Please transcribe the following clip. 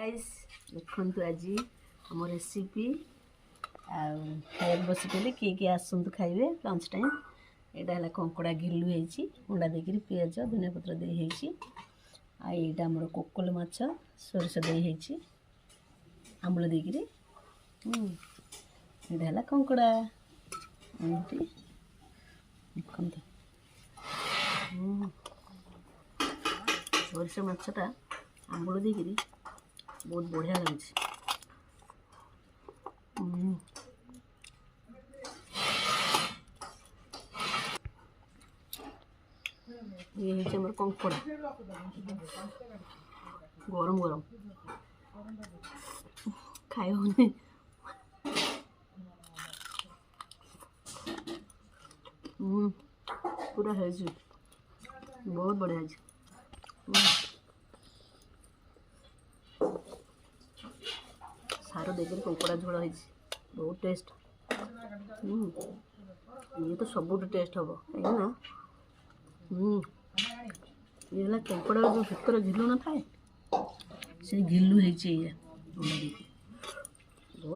Guys देखंतु आज आम रेसिपी खाइक बसि किए किए आसतु खाइबे लंच टाइम। यहाँ है कंकड़ा घिलु होती अंडा देकर पिज धनिया पत्र देती आईटा आम कोकोल माछ सोरिष देती आंबुल देकर यहाँ है कंकड़ा एमती देखते सोरिष माछटा आंबुल देकर बहुत बढ़िया लगे। ये है कंकड़ा गरम गरम खाई होनी पूरा है बहुत बढ़िया है। सार देकर कंकड़ा झोल है बहुत टेस्ट। ये तो सब टेस्ट हम कहीं ये कंकड़ा जो भितर घिलु न थाए से घिलु है।